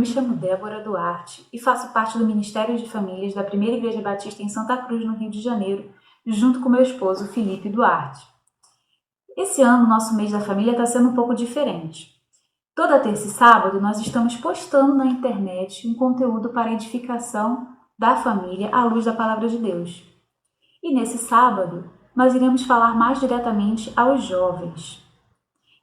chamo Débora Duarte e faço parte do Ministério de Famílias da Primeira Igreja Batista em Santa Cruz, no Rio de Janeiro, junto com meu esposo, Felipe Duarte. Esse ano, nosso mês da família está sendo um pouco diferente. Toda terça e sábado, nós estamos postando na internet um conteúdo para a edificação da família à luz da Palavra de Deus. E nesse sábado, nós iremos falar mais diretamente aos jovens.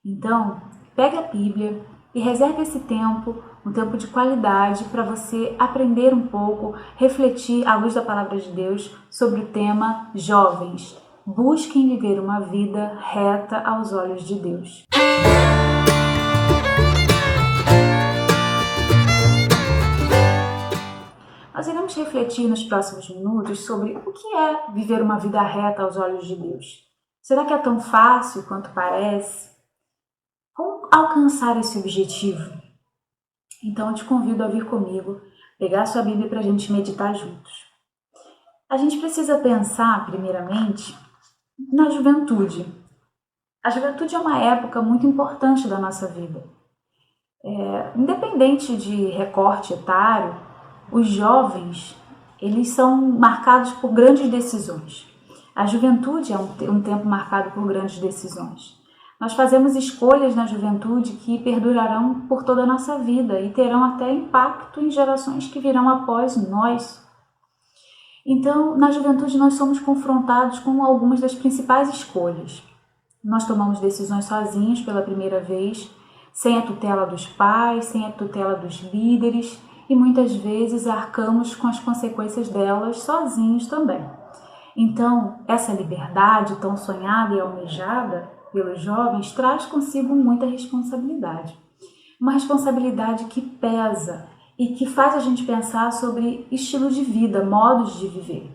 Então, pegue a Bíblia e reserve esse tempo, um tempo de qualidade, para você aprender um pouco, refletir à luz da Palavra de Deus sobre o tema Jovens. Busquem viver uma vida reta aos olhos de Deus. Nós iremos refletir nos próximos minutos sobre o que é viver uma vida reta aos olhos de Deus. Será que é tão fácil quanto parece? Como alcançar esse objetivo? Então eu te convido a vir comigo, pegar a sua Bíblia para a gente meditar juntos. A gente precisa pensar, primeiramente, na juventude. A juventude é uma época muito importante da nossa vida. Independente de recorte etário, os jovens, eles são marcados por grandes decisões. A juventude é um tempo marcado por grandes decisões. Nós fazemos escolhas na juventude que perdurarão por toda a nossa vida e terão até impacto em gerações que virão após nós. Então, na juventude nós somos confrontados com algumas das principais escolhas. Nós tomamos decisões sozinhos pela primeira vez, sem a tutela dos pais, sem a tutela dos líderes, e muitas vezes arcamos com as consequências delas sozinhos também. Então, essa liberdade tão sonhada e almejada pelos jovens traz consigo muita responsabilidade. Uma responsabilidade que pesa e que faz a gente pensar sobre estilo de vida, modos de viver.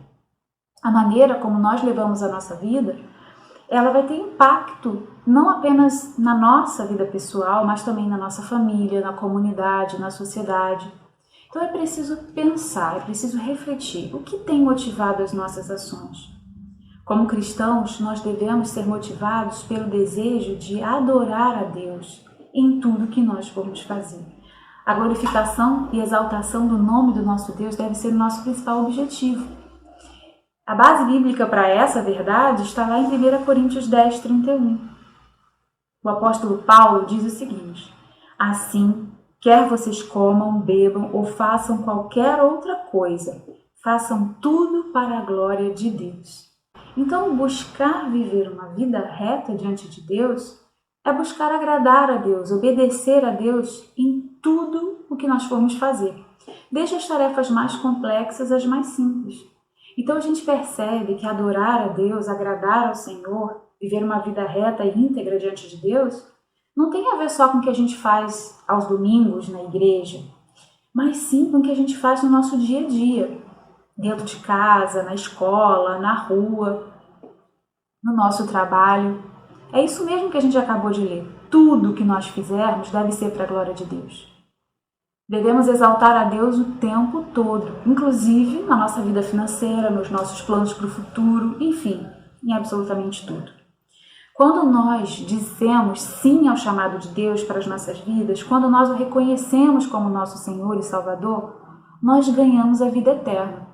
A maneira como nós levamos a nossa vida, ela vai ter impacto não apenas na nossa vida pessoal, mas também na nossa família, na comunidade, na sociedade. Então é preciso pensar, é preciso refletir o que tem motivado as nossas ações. Como cristãos, nós devemos ser motivados pelo desejo de adorar a Deus em tudo que nós formos fazer. A glorificação e exaltação do nome do nosso Deus deve ser o nosso principal objetivo. A base bíblica para essa verdade está lá em 1 Coríntios 10, 31. O apóstolo Paulo diz o seguinte: assim, quer vocês comam, bebam ou façam qualquer outra coisa, façam tudo para a glória de Deus. Então, buscar viver uma vida reta diante de Deus é buscar agradar a Deus, obedecer a Deus em tudo o que nós formos fazer, desde as tarefas mais complexas às mais simples. Então, a gente percebe que adorar a Deus, agradar ao Senhor, viver uma vida reta e íntegra diante de Deus, não tem a ver só com o que a gente faz aos domingos na igreja, mas sim com o que a gente faz no nosso dia a dia, dentro de casa, na escola, na rua, no nosso trabalho. É isso mesmo que a gente acabou de ler. Tudo que nós fizermos deve ser para a glória de Deus. Devemos exaltar a Deus o tempo todo, inclusive na nossa vida financeira, nos nossos planos para o futuro, enfim, em absolutamente tudo. Quando nós dizemos sim ao chamado de Deus para as nossas vidas, quando nós o reconhecemos como nosso Senhor e Salvador, nós ganhamos a vida eterna.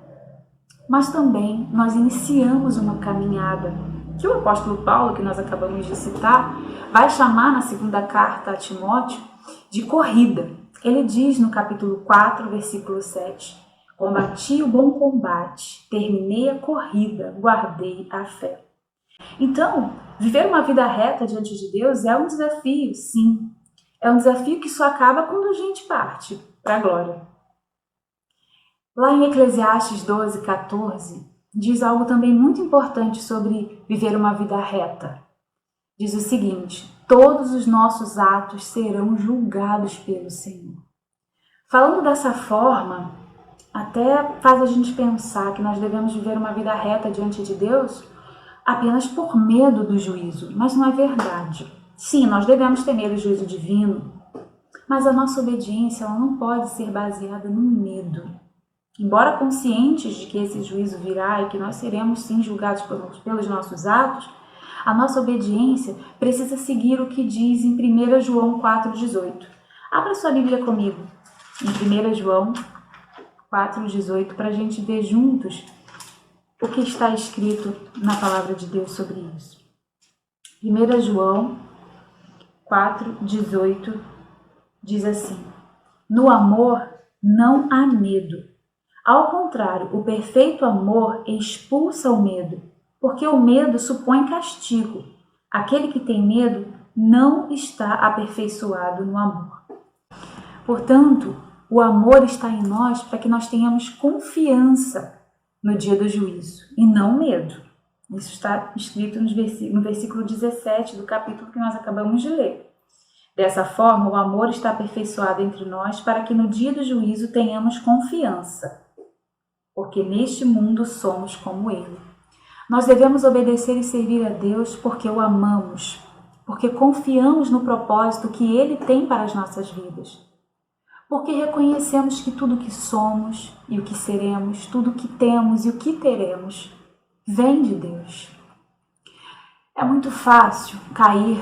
Mas também nós iniciamos uma caminhada que o apóstolo Paulo, que nós acabamos de citar, vai chamar na segunda carta a Timóteo de corrida. Ele diz no capítulo 4, versículo 7, combati o bom combate, terminei a corrida, guardei a fé. Então, viver uma vida reta diante de Deus é um desafio, sim. É um desafio que só acaba quando a gente parte para a glória. Lá em Eclesiastes 12, 14, diz algo também muito importante sobre viver uma vida reta. Diz o seguinte: todos os nossos atos serão julgados pelo Senhor. Falando dessa forma, até faz a gente pensar que nós devemos viver uma vida reta diante de Deus apenas por medo do juízo, mas não é verdade. Sim, nós devemos ter medo do juízo divino, mas a nossa obediência ela não pode ser baseada no medo. Embora conscientes de que esse juízo virá e que nós seremos sim julgados pelos nossos atos, a nossa obediência precisa seguir o que diz em 1 João 4,18. Abra sua Bíblia comigo. em 1 João 4,18, para a gente ver juntos o que está escrito na palavra de Deus sobre isso. 1 João 4,18 diz assim: no amor não há medo. Ao contrário, o perfeito amor expulsa o medo, porque o medo supõe castigo. Aquele que tem medo não está aperfeiçoado no amor. Portanto, o amor está em nós para que nós tenhamos confiança no dia do juízo e não medo. Isso está escrito no versículo 17 do capítulo que nós acabamos de ler. Dessa forma, o amor está aperfeiçoado entre nós para que no dia do juízo tenhamos confiança, porque neste mundo somos como Ele. Nós devemos obedecer e servir a Deus porque o amamos, porque confiamos no propósito que Ele tem para as nossas vidas, porque reconhecemos que tudo o que somos e o que seremos, tudo o que temos e o que teremos, vem de Deus. É muito fácil cair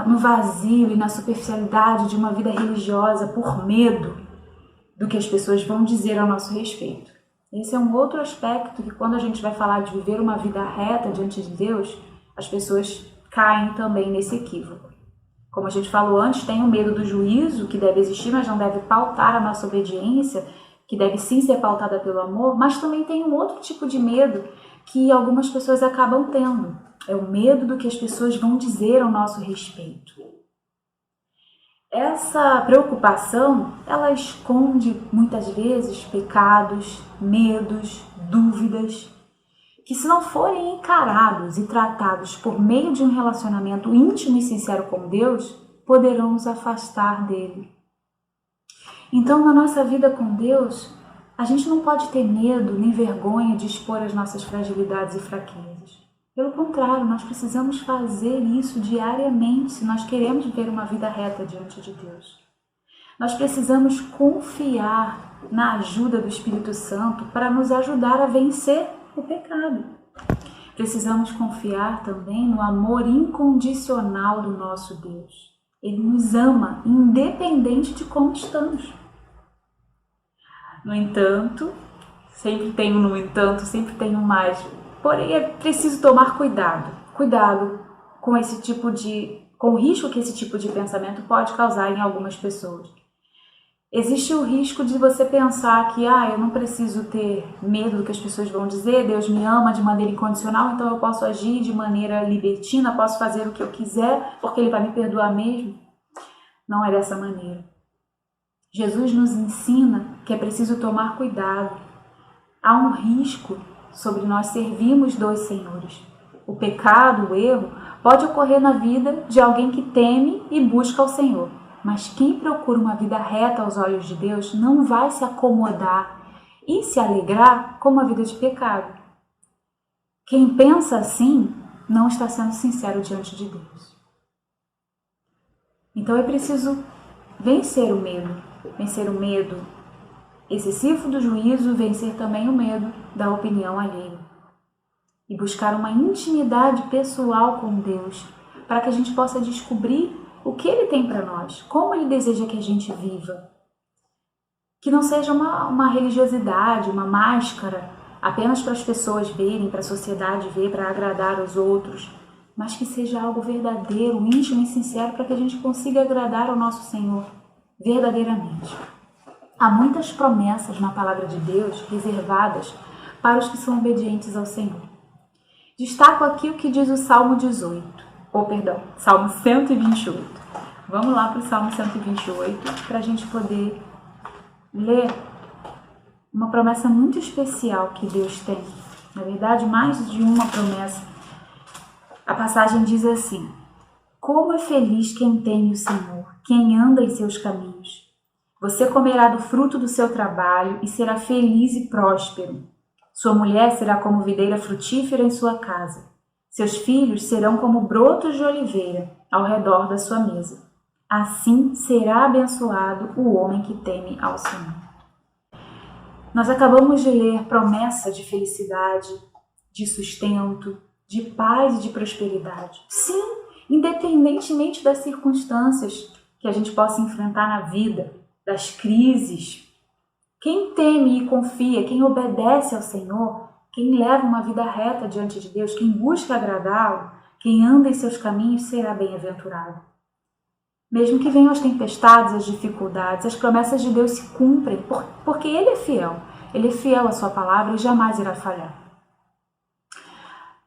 no vazio e na superficialidade de uma vida religiosa por medo do que as pessoas vão dizer ao nosso respeito. Esse é um outro aspecto que, quando a gente vai falar de viver uma vida reta diante de Deus, as pessoas caem também nesse equívoco. Como a gente falou antes, tem o medo do juízo, que deve existir, mas não deve pautar a nossa obediência, que deve sim ser pautada pelo amor, mas também tem um outro tipo de medo que algumas pessoas acabam tendo. É o medo do que as pessoas vão dizer ao nosso respeito. Essa preocupação, ela esconde muitas vezes pecados, medos, dúvidas, que se não forem encarados e tratados por meio de um relacionamento íntimo e sincero com Deus, poderão nos afastar dele. Então, na nossa vida com Deus, a gente não pode ter medo nem vergonha de expor as nossas fragilidades e fraquezas. Pelo contrário, nós precisamos fazer isso diariamente se nós queremos viver uma vida reta diante de Deus. Nós precisamos confiar na ajuda do Espírito Santo para nos ajudar a vencer o pecado. Precisamos confiar também no amor incondicional do nosso Deus. Ele nos ama, independente de como estamos. No entanto, sempre tem um no entanto, sempre tem um mais. Porém, é preciso tomar cuidado com com o risco que esse tipo de pensamento pode causar em algumas pessoas. Existe o risco de você pensar que eu não preciso ter medo do que as pessoas vão dizer, Deus me ama de maneira incondicional, então eu posso agir de maneira libertina, posso fazer o que eu quiser, porque Ele vai me perdoar mesmo. Não é dessa maneira. Jesus nos ensina que é preciso tomar cuidado. Há um risco sobre nós servirmos dois senhores. O pecado, o erro, pode ocorrer na vida de alguém que teme e busca o Senhor. Mas quem procura uma vida reta aos olhos de Deus não vai se acomodar e se alegrar com uma vida de pecado. Quem pensa assim não está sendo sincero diante de Deus. Então é preciso vencer o medo excessivo do juízo, vencer também o medo da opinião alheia. E buscar uma intimidade pessoal com Deus, para que a gente possa descobrir o que Ele tem para nós, como Ele deseja que a gente viva. Que não seja uma religiosidade, uma máscara, apenas para as pessoas verem, para a sociedade ver, para agradar os outros, mas que seja algo verdadeiro, íntimo e sincero, para que a gente consiga agradar ao nosso Senhor verdadeiramente. Há muitas promessas na palavra de Deus reservadas para os que são obedientes ao Senhor. Destaco aqui o que diz o Salmo 128. Vamos lá para o Salmo 128 para a gente poder ler uma promessa muito especial que Deus tem. Na verdade, mais de uma promessa. A passagem diz assim: como é feliz quem teme o Senhor, quem anda em seus caminhos. Você comerá do fruto do seu trabalho e será feliz e próspero. Sua mulher será como videira frutífera em sua casa. Seus filhos serão como brotos de oliveira ao redor da sua mesa. Assim será abençoado o homem que teme ao Senhor. Nós acabamos de ler promessa de felicidade, de sustento, de paz e de prosperidade. Sim, independentemente das circunstâncias que a gente possa enfrentar na vida, das crises. Quem teme e confia, quem obedece ao Senhor, quem leva uma vida reta diante de Deus, quem busca agradá-lo, quem anda em seus caminhos será bem-aventurado. Mesmo que venham as tempestades, as dificuldades, as promessas de Deus se cumprem, porque Ele é fiel. Ele é fiel à sua palavra e jamais irá falhar.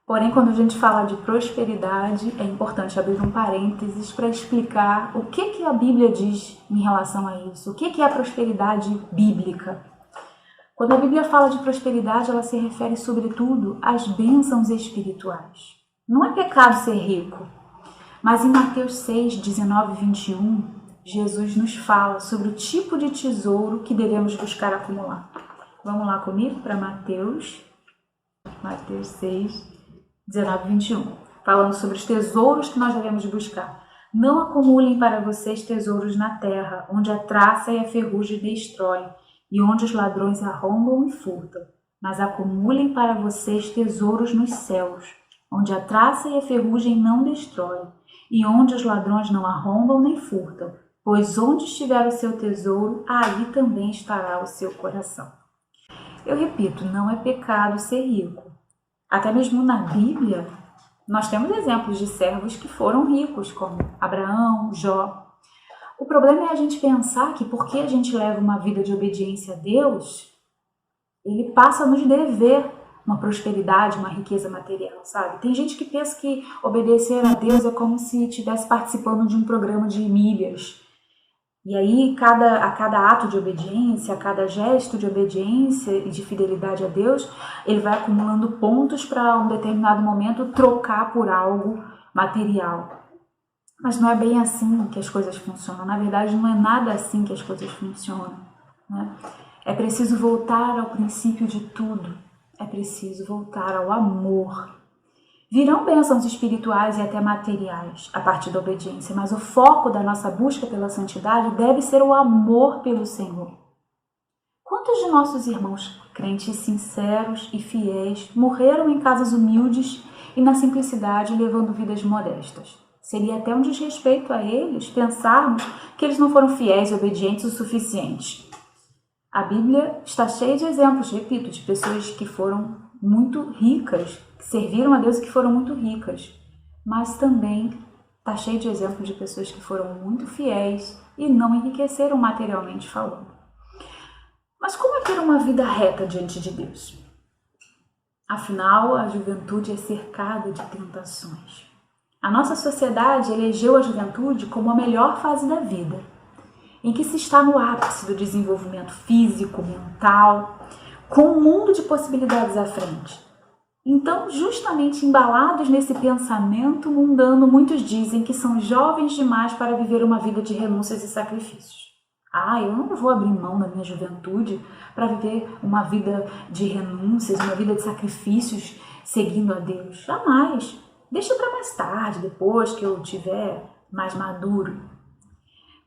Porém, quando a gente fala de prosperidade, é importante abrir um parênteses para explicar o que a Bíblia diz em relação a isso. O que é a prosperidade bíblica? Quando a Bíblia fala de prosperidade, ela se refere sobretudo às bênçãos espirituais. Não é pecado ser rico, mas em Mateus 6, 19 e 21, Jesus nos fala sobre o tipo de tesouro que devemos buscar acumular. Vamos lá comigo para Mateus 6, 19 e 21, falando sobre os tesouros que nós devemos buscar. Não acumulem para vocês tesouros na terra, onde a traça e a ferrugem destroem, e onde os ladrões arrombam e furtam. Mas acumulem para vocês tesouros nos céus, onde a traça e a ferrugem não destroem, e onde os ladrões não arrombam nem furtam. Pois onde estiver o seu tesouro, aí também estará o seu coração. Eu repito, não é pecado ser rico. Até mesmo na Bíblia, nós temos exemplos de servos que foram ricos, como Abraão, Jó. O problema é a gente pensar que porque a gente leva uma vida de obediência a Deus, Ele passa a nos dever uma prosperidade, uma riqueza material, sabe? Tem gente que pensa que obedecer a Deus é como se estivesse participando de um programa de milhas. E aí, a cada ato de obediência, a cada gesto de obediência e de fidelidade a Deus, ele vai acumulando pontos para um determinado momento trocar por algo material. Mas não é bem assim que as coisas funcionam. Na verdade, não é nada assim que as coisas funcionam, né? É preciso voltar ao princípio de tudo. É preciso voltar ao amor. Virão bênçãos espirituais e até materiais a partir da obediência, mas o foco da nossa busca pela santidade deve ser o amor pelo Senhor. Quantos de nossos irmãos crentes sinceros e fiéis morreram em casas humildes e na simplicidade levando vidas modestas? Seria até um desrespeito a eles pensarmos que eles não foram fiéis e obedientes o suficiente. A Bíblia está cheia de exemplos, repito, de pessoas que foram muito ricas, que serviram a Deus e que foram muito ricas. Mas também está cheio de exemplos de pessoas que foram muito fiéis e não enriqueceram materialmente falando. Mas como é ter uma vida reta diante de Deus? Afinal, a juventude é cercada de tentações. A nossa sociedade elegeu a juventude como a melhor fase da vida, em que se está no ápice do desenvolvimento físico, mental, com um mundo de possibilidades à frente. Então, justamente embalados nesse pensamento mundano, muitos dizem que são jovens demais para viver uma vida de renúncias e sacrifícios. Eu não vou abrir mão da minha juventude para viver uma vida de renúncias, uma vida de sacrifícios seguindo a Deus. Jamais. Deixa para mais tarde, depois que eu tiver mais maduro.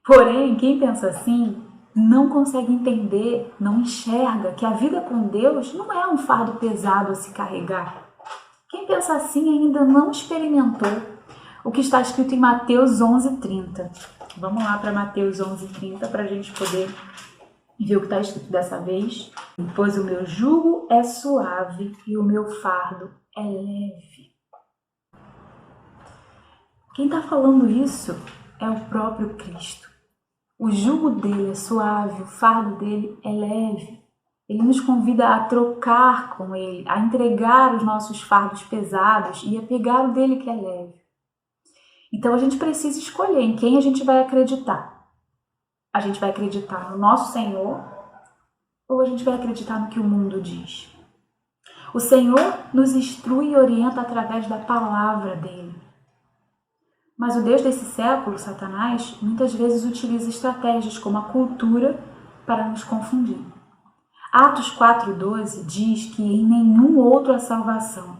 Porém, quem pensa assim não consegue entender, não enxerga que a vida com Deus não é um fardo pesado a se carregar. Quem pensa assim ainda não experimentou o que está escrito em Mateus 11:30. Vamos lá para Mateus 11:30 para a gente poder ver o que está escrito dessa vez. Pois o meu jugo é suave e o meu fardo é leve. Quem está falando isso é o próprio Cristo. O jugo dele é suave, o fardo dele é leve. Ele nos convida a trocar com ele, a entregar os nossos fardos pesados e a pegar o dele que é leve. Então a gente precisa escolher em quem a gente vai acreditar. A gente vai acreditar no nosso Senhor ou a gente vai acreditar no que o mundo diz? O Senhor nos instrui e orienta através da palavra dele. Mas o Deus desse século, Satanás, muitas vezes utiliza estratégias como a cultura para nos confundir. Atos 4:12 diz que em nenhum outro há salvação,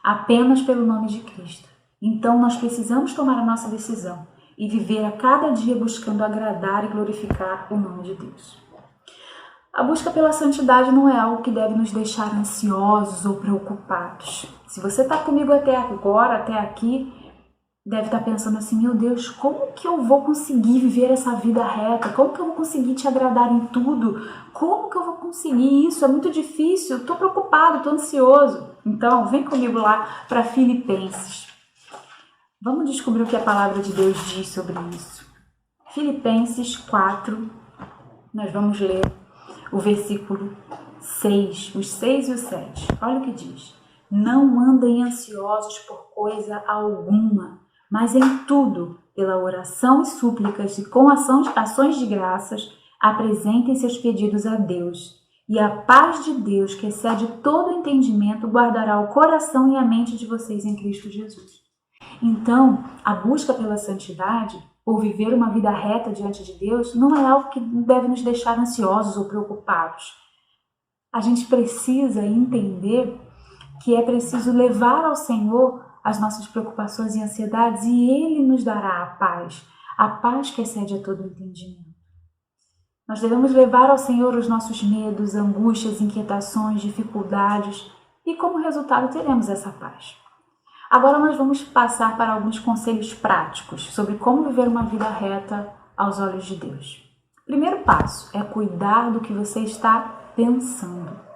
apenas pelo nome de Cristo. Então nós precisamos tomar a nossa decisão e viver a cada dia buscando agradar e glorificar o nome de Deus. A busca pela santidade não é algo que deve nos deixar ansiosos ou preocupados. Se você está comigo até agora, até aqui, deve estar pensando assim, meu Deus, como que eu vou conseguir viver essa vida reta? Como que eu vou conseguir te agradar em tudo? Como que eu vou conseguir isso? É muito difícil, estou preocupado, estou ansioso. Então, vem comigo lá para Filipenses. Vamos descobrir o que a palavra de Deus diz sobre isso. Filipenses 4, nós vamos ler o versículo 6, os 6 e o 7. Olha o que diz. Não andem ansiosos por coisa alguma, mas em tudo, pela oração e súplicas e com ações de graças, apresentem seus pedidos a Deus. E a paz de Deus, que excede todo entendimento, guardará o coração e a mente de vocês em Cristo Jesus. Então, a busca pela santidade, por viver uma vida reta diante de Deus, não é algo que deve nos deixar ansiosos ou preocupados. A gente precisa entender que é preciso levar ao Senhor as nossas preocupações e ansiedades e Ele nos dará a paz que excede a todo entendimento. Nós devemos levar ao Senhor os nossos medos, angústias, inquietações, dificuldades e como resultado teremos essa paz. Agora nós vamos passar para alguns conselhos práticos sobre como viver uma vida reta aos olhos de Deus. Primeiro passo é cuidar do que você está pensando.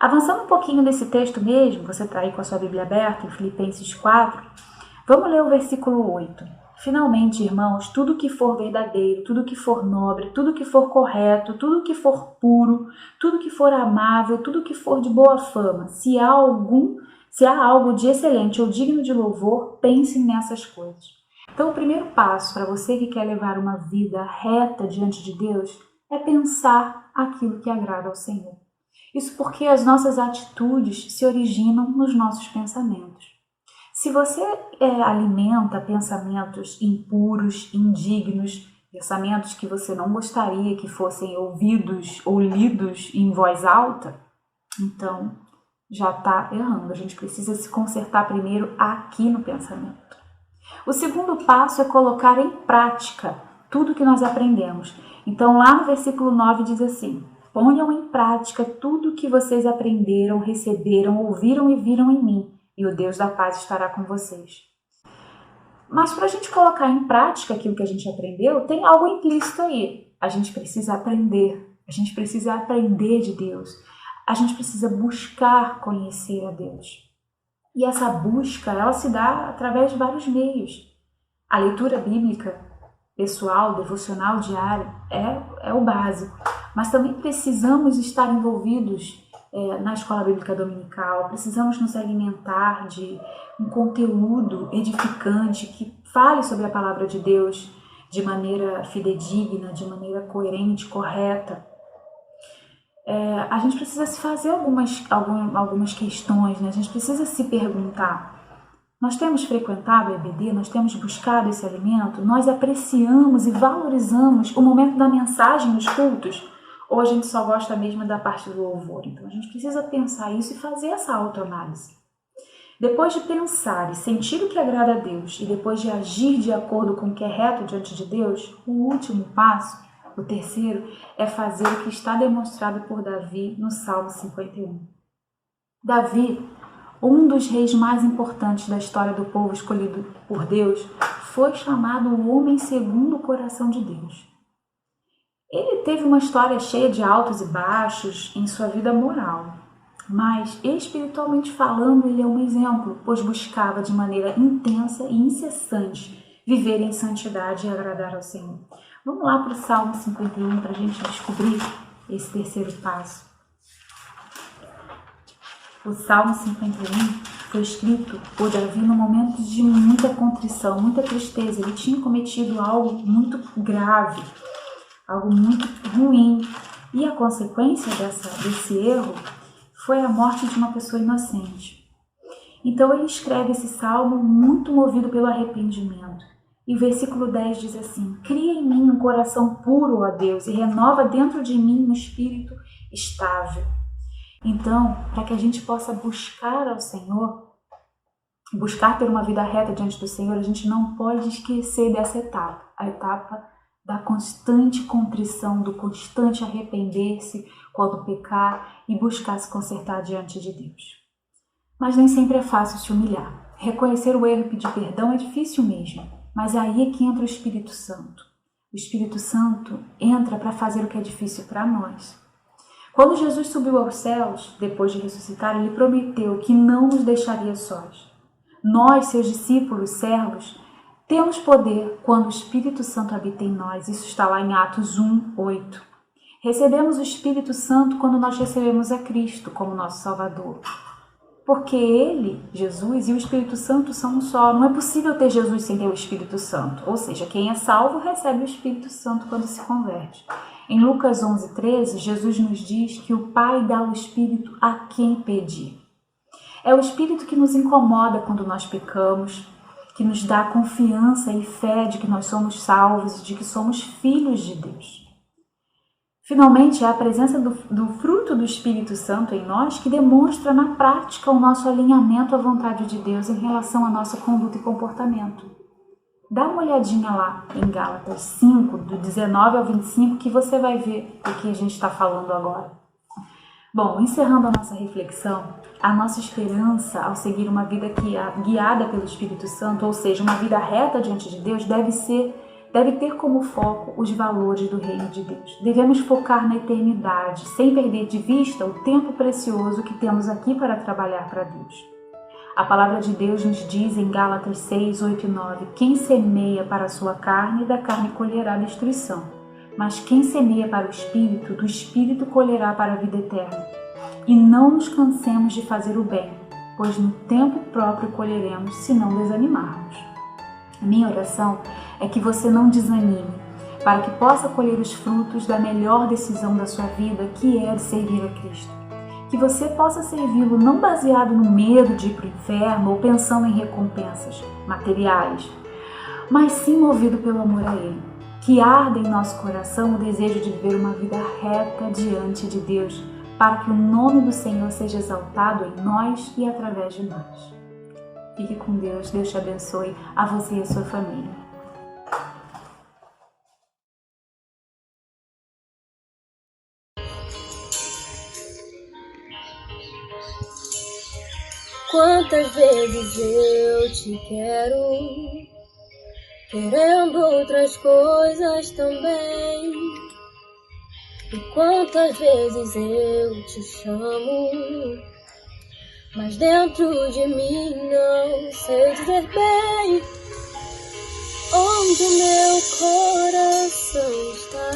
Avançando um pouquinho nesse texto mesmo, você está aí com a sua Bíblia aberta, em Filipenses 4, vamos ler o versículo 8. Finalmente, irmãos, tudo que for verdadeiro, tudo que for nobre, tudo que for correto, tudo que for puro, tudo que for amável, tudo que for de boa fama, se há algo de excelente ou digno de louvor, pensem nessas coisas. Então, o primeiro passo para você que quer levar uma vida reta diante de Deus é pensar aquilo que agrada ao Senhor. Isso porque as nossas atitudes se originam nos nossos pensamentos. Se você alimenta pensamentos impuros, indignos, pensamentos que você não gostaria que fossem ouvidos ou lidos em voz alta, então já está errando. A gente precisa se consertar primeiro aqui no pensamento. O segundo passo é colocar em prática tudo que nós aprendemos. Então lá no versículo 9 diz assim: ponham em prática tudo que vocês aprenderam, receberam, ouviram e viram em mim, e o Deus da paz estará com vocês. Mas para a gente colocar em prática aquilo que a gente aprendeu, tem algo implícito aí. A gente precisa aprender de Deus. A gente precisa buscar conhecer a Deus. E essa busca, ela se dá através de vários meios. A leitura bíblica pessoal, devocional, diária, é o básico. Mas também precisamos estar envolvidos na escola bíblica dominical, precisamos nos alimentar de um conteúdo edificante que fale sobre a palavra de Deus de maneira fidedigna, de maneira coerente, correta. A gente precisa se fazer algumas questões, né? A gente precisa se perguntar: nós temos frequentado a EBD, nós temos buscado esse alimento, nós apreciamos e valorizamos o momento da mensagem nos cultos, ou a gente só gosta mesmo da parte do louvor? Então a gente precisa pensar isso e fazer essa autoanálise. Depois de pensar e sentir o que agrada a Deus e depois de agir de acordo com o que é reto diante de Deus, o último passo, o terceiro, é fazer o que está demonstrado por Davi no Salmo 51. Davi, um dos reis mais importantes da história do povo escolhido por Deus, foi chamado o homem segundo o coração de Deus. Ele teve uma história cheia de altos e baixos em sua vida moral, mas espiritualmente falando ele é um exemplo, pois buscava de maneira intensa e incessante viver em santidade e agradar ao Senhor. Vamos lá para o Salmo 51 para a gente descobrir esse terceiro passo. O Salmo 51 foi escrito por Davi no momento de muita contrição, muita tristeza. Ele tinha cometido algo muito grave, algo muito ruim. E a consequência desse erro foi a morte de uma pessoa inocente. Então ele escreve esse salmo muito movido pelo arrependimento. E o versículo 10 diz assim: cria em mim um coração puro, ó Deus, e renova dentro de mim um espírito estável. Então, para que a gente possa buscar ao Senhor, buscar ter uma vida reta diante do Senhor, a gente não pode esquecer dessa etapa, a etapa da constante contrição, do constante arrepender-se quando pecar e buscar se consertar diante de Deus. Mas nem sempre é fácil se humilhar. Reconhecer o erro e pedir perdão é difícil mesmo, mas aí é que entra o Espírito Santo. O Espírito Santo entra para fazer o que é difícil para nós. Quando Jesus subiu aos céus, depois de ressuscitar, ele prometeu que não nos deixaria sós. Nós, seus discípulos, servos, temos poder quando o Espírito Santo habita em nós. Isso está lá em Atos 1:8. Recebemos o Espírito Santo quando nós recebemos a Cristo como nosso Salvador. Porque Ele, Jesus e o Espírito Santo são um só. Não é possível ter Jesus sem ter o Espírito Santo. Ou seja, quem é salvo recebe o Espírito Santo quando se converte. Em Lucas 11:13, Jesus nos diz que o Pai dá o Espírito a quem pedir. É o Espírito que nos incomoda quando nós pecamos, que nos dá confiança e fé de que nós somos salvos e de que somos filhos de Deus. Finalmente, é a presença do fruto do Espírito Santo em nós que demonstra na prática o nosso alinhamento à vontade de Deus em relação à nossa conduta e comportamento. Dá uma olhadinha lá em Gálatas 5, do 19 ao 25, que você vai ver o que a gente está falando agora. Bom, encerrando a nossa reflexão, a nossa esperança ao seguir uma vida guiada pelo Espírito Santo, ou seja, uma vida reta diante de Deus, deve ter como foco os valores do reino de Deus. Devemos focar na eternidade, sem perder de vista o tempo precioso que temos aqui para trabalhar para Deus. A palavra de Deus nos diz em Gálatas 6, 8 e 9, quem semeia para a sua carne, da carne colherá destruição. Mas quem semeia para o Espírito, do Espírito colherá para a vida eterna. E não nos cansemos de fazer o bem, pois no tempo próprio colheremos, se não desanimarmos. A minha oração é que você não desanime, para que possa colher os frutos da melhor decisão da sua vida, que é de servir a Cristo. Que você possa servi-lo não baseado no medo de ir para o inferno ou pensando em recompensas materiais, mas sim movido pelo amor a Ele. Que arda em nosso coração o desejo de viver uma vida reta diante de Deus, para que o nome do Senhor seja exaltado em nós e através de nós. Fique com Deus, Deus te abençoe, a você e a sua família. Quantas vezes eu te quero, querendo outras coisas também. E quantas vezes eu te chamo, mas dentro de mim não sei dizer bem onde o meu coração está.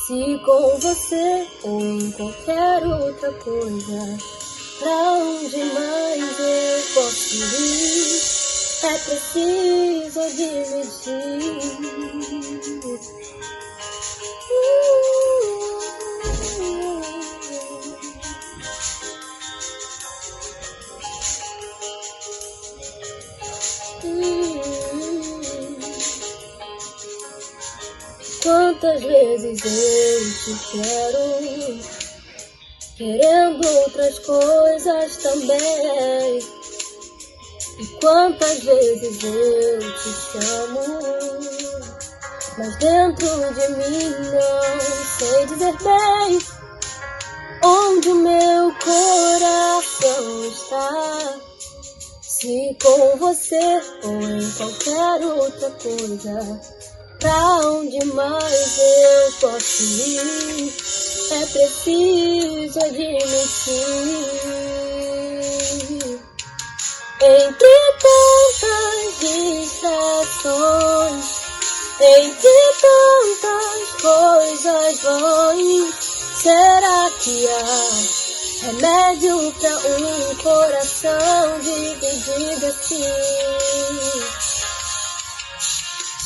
Se com você ou em qualquer outra coisa, pra onde mais eu posso ir? É preciso admitir. Quantas vezes eu te quero, querendo outras coisas também. E quantas vezes eu te chamo, mas dentro de mim não sei dizer bem onde o meu coração está. Se com você ou em qualquer outra coisa, pra onde mais eu posso ir? É preciso admitir. Entre tantas distrações, entre tantas coisas ruins, será que há remédio pra um coração dividido assim?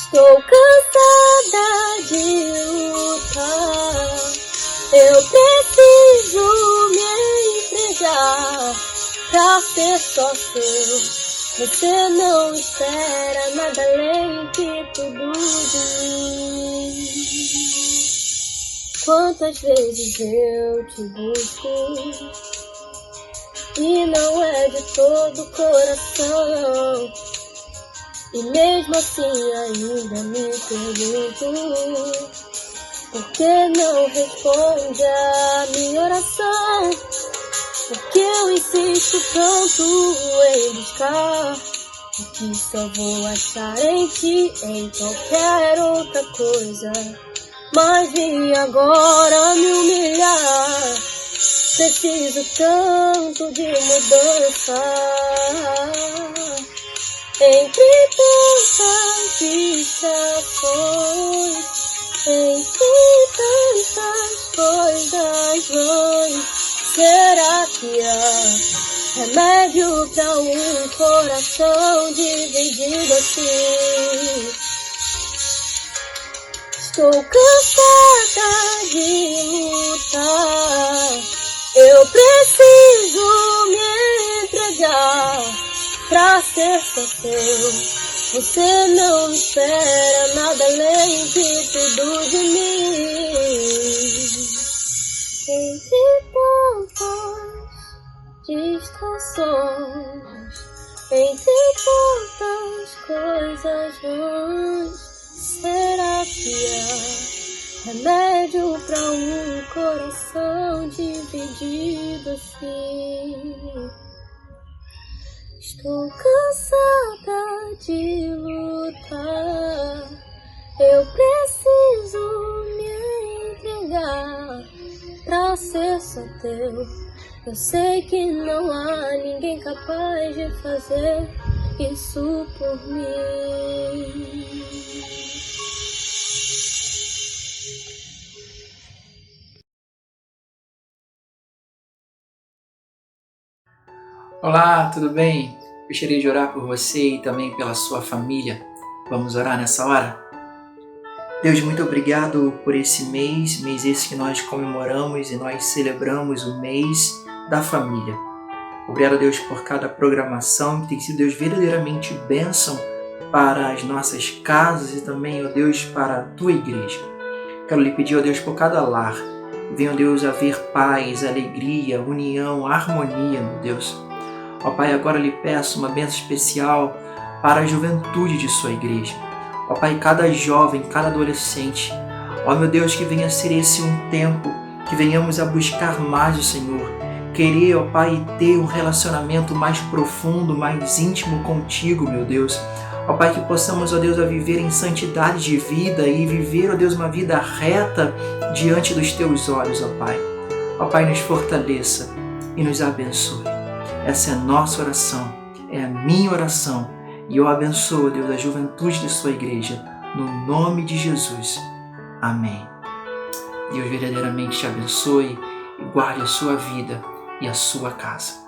Estou cansada de lutar, eu preciso me entregar pra ser só seu. Você não espera nada além que tudo de mim. Quantas vezes eu te busco e não é de todo o coração, e mesmo assim ainda me pergunto por que não responde a minha oração. Porque eu insisto tanto em buscar o que só vou achar em ti, em qualquer outra coisa. Mas vim agora me humilhar, preciso tanto de mudança. Entre tantas distrações, entre tantas coisas vãs, será que há remédio pra um coração dividido assim? Estou cansada de lutar, eu preciso me entregar pra ser só teu. Você não espera nada além de tudo de mim. Entre tantas distrações, entre tantas coisas ruins, será que há remédio pra um coração dividido assim? Estou cansada de lutar, eu preciso me entregar pra ser só teu. Eu sei que não há ninguém capaz de fazer isso por mim. Olá, tudo bem? Gostaria de orar por você e também pela sua família. Vamos orar nessa hora? Deus, muito obrigado por esse mês esse que nós comemoramos e nós celebramos o mês da família. Obrigado, Deus, por cada programação que tem sido, Deus, verdadeiramente bênção para as nossas casas e também, ó Deus, para a Tua igreja. Quero lhe pedir, ó Deus, por cada lar, venha, ó Deus, haver paz, alegria, união, harmonia, meu Deus. Ó Pai, agora lhe peço uma bênção especial para a juventude de sua igreja. Ó Pai, cada jovem, cada adolescente, ó meu Deus, que venha ser esse um tempo que venhamos a buscar mais o Senhor. Querer, ó Pai, ter um relacionamento mais profundo, mais íntimo contigo, meu Deus. Ó Pai, que possamos, ó Deus, a viver em santidade de vida e viver, ó Deus, uma vida reta diante dos Teus olhos, ó Pai. Ó Pai, nos fortaleça e nos abençoe. Essa é a nossa oração, é a minha oração. E eu abençoo, Deus, a juventude de sua igreja, no nome de Jesus. Amém. Deus verdadeiramente te abençoe e guarde a sua vida e a sua casa.